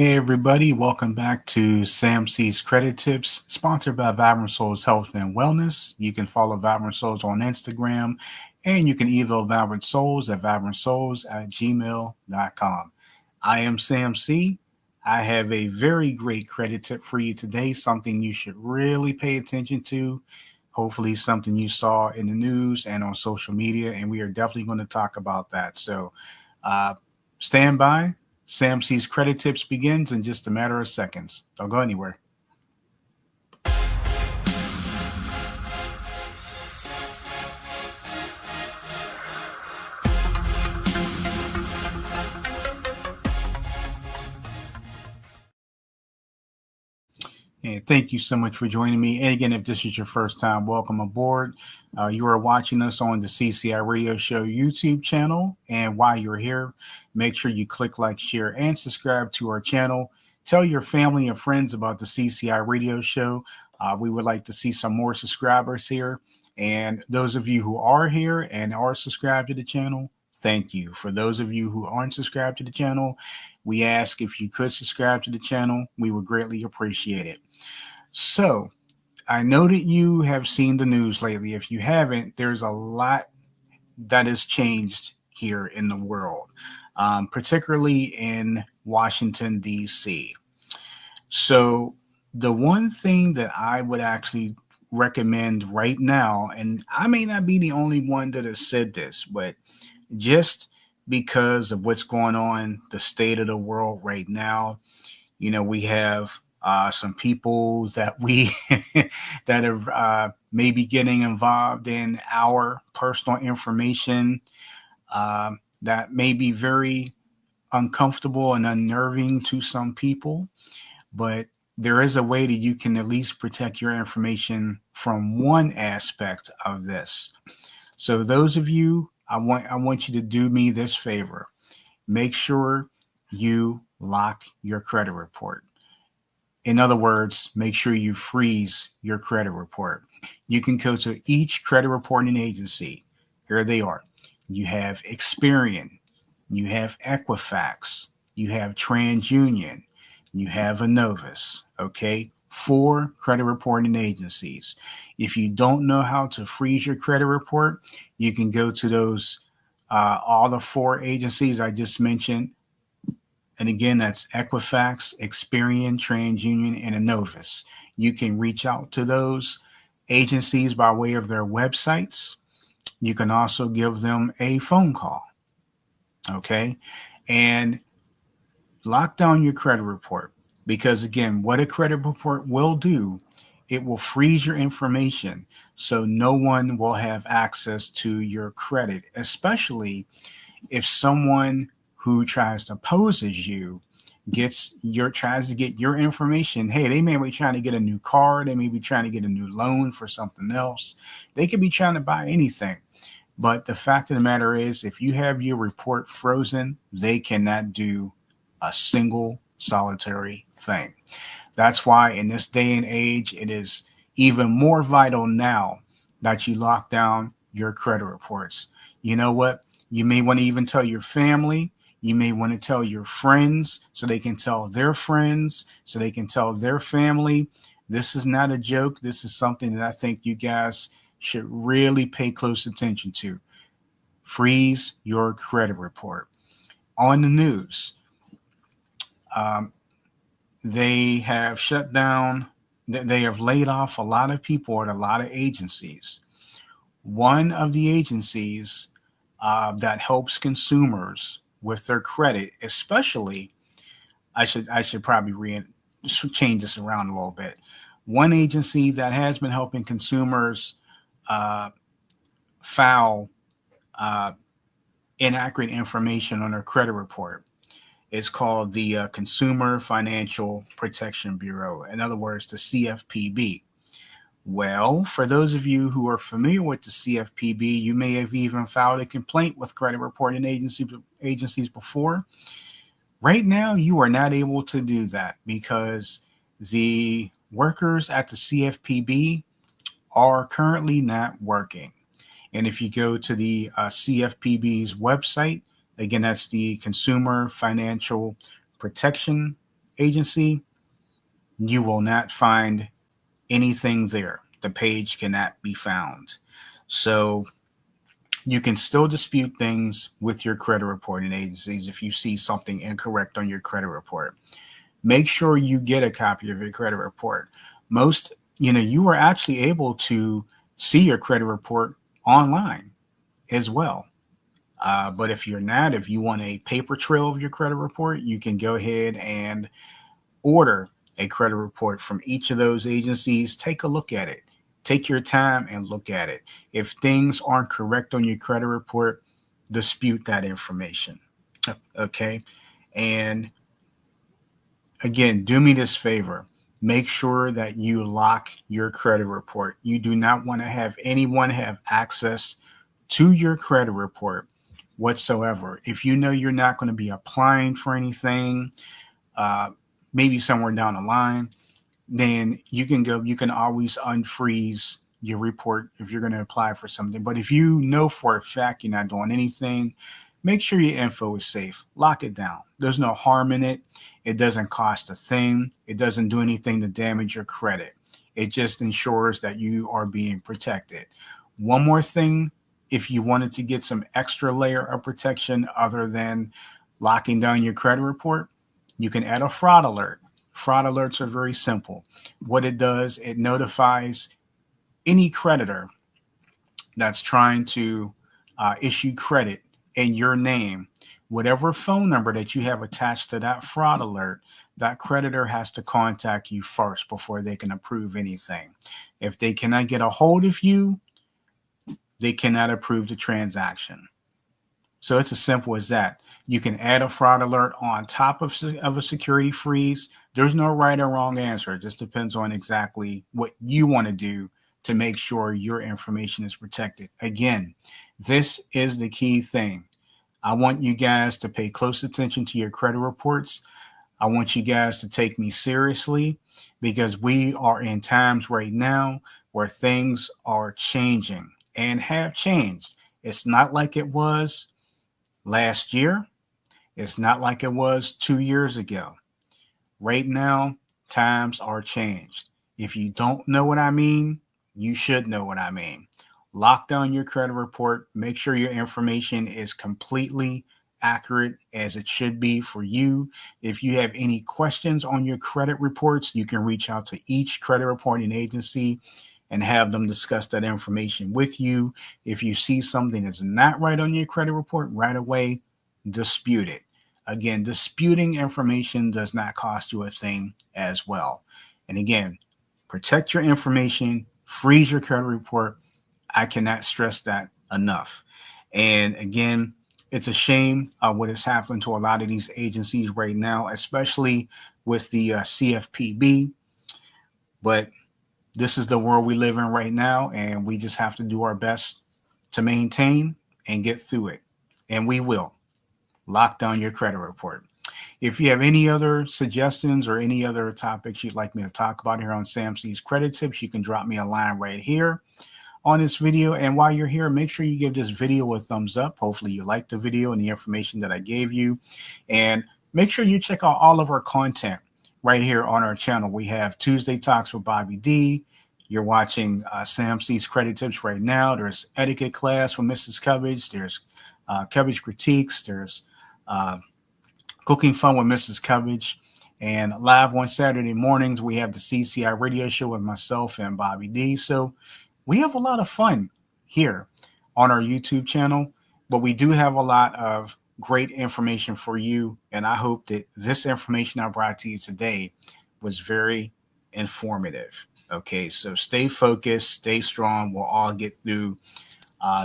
Hey everybody, welcome back to Sam C's Credit Tips, sponsored by Vibrant Souls Health and Wellness. You can follow Vibrant Souls on Instagram, and you can email Vibrant Souls at vibrantsouls@gmail.com. I am Sam C. I have a very great credit tip for you today, something you should really pay attention to. Hopefully something you saw in the news and on social media, and we are definitely going to talk about that. So uh, stand by. Sam C's Credit Tips begins in just a matter of seconds. Don't go anywhere. And thank you so much for joining me. And again, if this is your first time, welcome aboard. You are watching us on the CCI Radio Show YouTube channel. And while you're here, make sure you click like, share, and subscribe to our channel. Tell your family and friends about the CCI Radio Show. We would like to see some more subscribers here. And those of you who are here and are subscribed to the channel, thank you. For those of you who aren't subscribed to the channel, we ask if you could subscribe to the channel. We would greatly appreciate it. So I know that you have seen the news lately. If you haven't, there's a lot that has changed here in the world, particularly in Washington, D.C. So the one thing that I would actually recommend right now, and I may not be the only one that has said this, but just because of what's going on, the state of the world right now, we have some people that we that are maybe getting involved in our personal information that may be very uncomfortable and unnerving to some people, but there is a way that you can at least protect your information from one aspect of this. So those of you, I want you to do me this favor. Make sure you lock your credit report. In other words, make sure you freeze your credit report. You can go to each credit reporting agency. Here they are. You have Experian, you have Equifax, you have TransUnion, you have Innovis, okay? 4 credit reporting agencies. If you don't know how to freeze your credit report, you can go to those, all the 4 agencies I just mentioned. And again, that's Equifax, Experian, TransUnion, and Innovis. You can reach out to those agencies by way of their websites. You can also give them a phone call, okay? And lock down your credit report. Because again, what a credit report will do, it will freeze your information so no one will have access to your credit, especially if someone who tries to pose as you tries to get your information. Hey, they may be trying to get a new car, they may be trying to get a new loan for something else, they could be trying to buy anything. But the fact of the matter is, if you have your report frozen, they cannot do a single solitary thing. That's why in this day and age, it is even more vital now that you lock down your credit reports. You know what? You may want to even tell your family. You may want to tell your friends so they can tell their friends, so they can tell their family. This is not a joke. This is something that I think you guys should really pay close attention to. Freeze your credit report. On the news, they have shut down, they have laid off a lot of people at a lot of agencies. One of the agencies that helps consumers with their credit, especially, I should probably change this around a little bit. One agency that has been helping consumers file inaccurate information on their credit report is called the Consumer Financial Protection Bureau. In other words, the CFPB. Well, for those of you who are familiar with the CFPB, you may have even filed a complaint with credit reporting agencies before. Right now, you are not able to do that because the workers at the CFPB are currently not working. And if you go to the CFPB's website, again, that's the Consumer Financial Protection agency, you will not find anything there. The page cannot be found. So you can still dispute things with your credit reporting agencies if you see something incorrect on your credit report. Make sure you get a copy of your credit report. Most, you are actually able to see your credit report online as well. But if you're not, if you want a paper trail of your credit report, you can go ahead and order a credit report from each of those agencies. Take a look at it. Take your time and look at it. If things aren't correct on your credit report, dispute that information. Okay. And again, do me this favor. Make sure that you lock your credit report. You do not want to have anyone have access to your credit report whatsoever. If you know you're not going to be applying for anything, maybe somewhere down the line, then you can always unfreeze your report if you're going to apply for something. But if you know for a fact you're not doing anything, make sure your info is safe. Lock it down. There's no harm in it. It doesn't cost a thing. It doesn't do anything to damage your credit. It just ensures that you are being protected. One more thing, if you wanted to get some extra layer of protection other than locking down your credit report, you can add a fraud alert. Fraud alerts are very simple. What it does, it notifies any creditor that's trying to issue credit in your name. Whatever phone number that you have attached to that fraud alert, that creditor has to contact you first before they can approve anything. If they cannot get a hold of you, they cannot approve the transaction. So it's as simple as that. You can add a fraud alert on top of a security freeze. There's no right or wrong answer. It just depends on exactly what you want to do to make sure your information is protected. Again, this is the key thing. I want you guys to pay close attention to your credit reports. I want you guys to take me seriously because we are in times right now where things are changing and have changed. It's not like it was last year. It's not like it was 2 years ago. Right now, times are changed. If you don't know what I mean, you should know what I mean. Lock down your credit report. Make sure your information is completely accurate as it should be for you. If you have any questions on your credit reports, you can reach out to each credit reporting agency and have them discuss that information with you. If you see something that's not right on your credit report right away, dispute it. Again, disputing information does not cost you a thing as well. And again, protect your information, freeze your credit report. I cannot stress that enough. And again, it's a shame what has happened to a lot of these agencies right now, especially with the CFPB. But this is the world we live in right now, and we just have to do our best to maintain and get through it. And we will. Lock down your credit report. If you have any other suggestions or any other topics you'd like me to talk about here on Sam C's Credit Tips, you can drop me a line right here on this video. And while you're here, make sure you give this video a thumbs up. Hopefully you liked the video and the information that I gave you. And make sure you check out all of our content right here on our channel. We have Tuesday Talks with Bobby D. You're watching Sam C's Credit Tips right now. There's Etiquette Class from Mrs. Cubbage. There's Cubbage Critiques. There's Cooking Fun with Mrs. Cubbage. And live on Saturday mornings, we have the CCI radio show with myself and Bobby D. So we have a lot of fun here on our YouTube channel, but we do have a lot of great information for you. And I hope that this information I brought to you today was very informative. Okay, so stay focused, stay strong. We'll all get through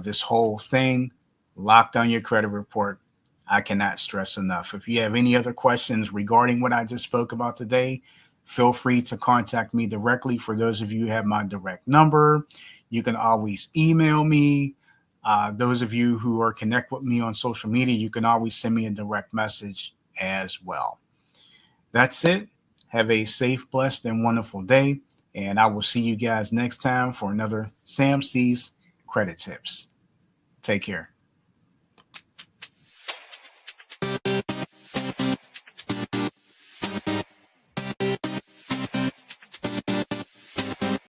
this whole thing. Lock down your credit report. I cannot stress enough. If you have any other questions regarding what I just spoke about today, feel free to contact me directly. For those of you who have my direct number, you can always email me. Those of you who are connect with me on social media, you can always send me a direct message as well. That's it. Have a safe, blessed, and wonderful day. And I will see you guys next time for another Sam C's Credit Tips. Take care.